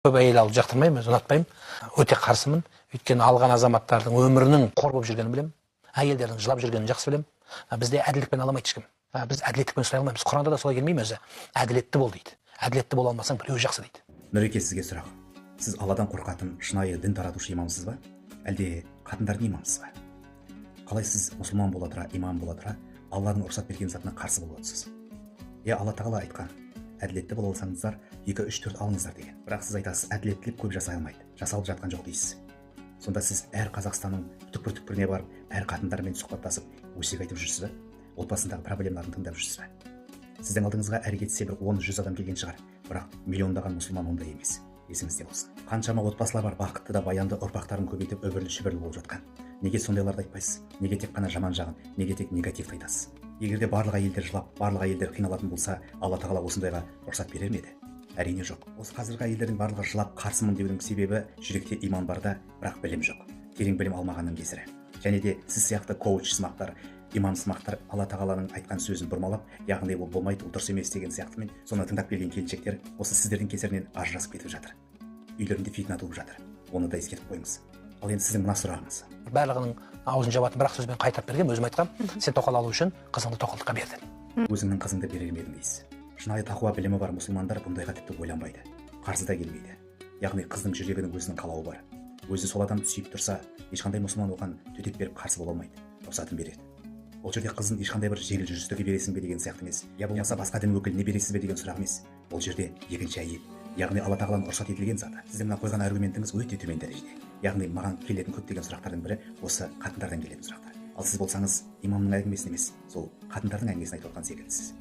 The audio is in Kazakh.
Көп әйел алуды жақтырмаймын, ұнатпаймын. Өте қарсымын. Өйткені алған азаматтардың өмірінің қор болып жүргенін білемін. Әйелдердің жылап жүргенін жақсы білемін. Бізде әділдікпен аламайды ешкім. Біз әділеттікпен сұрай алмаймыз. Құранда да солай келмейме өзі. Әділетті бол дейді. Әділетті бола алмасаң біреу жақсы дейді. Нұреке, сізге сұрақ. Сіз Алладан қорқатын шынайы дін таратушы имамсыз ба? Әлде қатындардың имамсыз ба? Қалай сіз мұсылман бола тұра, имам бола тұра, Алладың рұқсат берген затына қарсы болып отырсыз? Алла тағала айтқан, әділетті бола алсаңыздар 2, 3, 4 алыңыздар деген. Бірақ сіз айтасыз, әділеттілік көп жасай алмайды, жасалып жатқан жоқ дейсіз. Сонда сіз әр Қазақстанның түкпір-түкпіріне барып, әр қатындармен сұхбаттасып, өсек айтып жүрсіз бе? Отбасындағы проблемаларын тыңдап жүрсіз бе? Сіздің алдыңызға әрі кетсе бір 10-100 адам келген шығар, бірақ миллиондаған мұсылман ондай емес. Есіңізде болсын. Қаншама отбасылар бар, бақытты да баянды ұрпақтарын көбейтіп үбірлі-шүбірлі болып жатқан. Неге сондайларды айтпайсыз? Неге тек қана жаман жағын, неге тек негативті айтасыз? Егерде барлық әйелдер жылап, барлық әйелдер қиналатын болса, Алла тағала осындайға рұқсат берер ме еді? Әрине жоқ. Осы қазіргі әйелдердің барлығы жылап қарсымын деудің себебі жүректе иман барда, бірақ білім жоқ. Терең білім алмағанның кесірі. Және де сіз сияқты коуч сымақтар, имам сымақтар Алла тағаланың айтқан сөзін бұрмалап, яғни ол болмайды, ол дұрыс емес деген сияқтымен соны тыңдап келген келіншектер осы сіздердің кесірінен ажырасып кетіп жатыр. Үйлерінде фитна туып жатыр. Оны да ескертіп қойыңыз. Ал енді сіздің мына сұрағыңыз. Барлығының аузын жабатын бірақ сөзбен қайтап берген, өзім айтқам, сен тоқал алу үшін қызыңды тоқалдыққа бердің. Өзіңнің қызыңды берер ме едің дейсіз. Шынайы тақуа білімі бар мұсылмандар бұндайға тіпті ойланбайды. Қарсы да келмейді. Яғни қыздың жүрегінің өзінің қалауы бар. Өзі сол адамды сүйіп тұрса, ешқандай мұсылман оған төтеп беріп қарсы бола алмайды. Рұқсатын береді. Ол жерде қыздың ешқандай бір жеңіл жүрістіге бересің бе деген сияқты емес. Болмаса басқа дін өкіліне бересіз бе деген сұрақ емес. Ол жерде екінші әйел. Яғни Алла тағаланың рұқсат етілген заты. Сіздің мына қойған аргументіңіз өте төмен дәрежеде. Яғни маған келетін көптеген сұрақтардың бірі осы қатындардан келетін сұрақтар. Ал сіз болсаңыз имамның әңгімесін емес, сол қатындардың әңгімесін айтып отқан секілдісіз.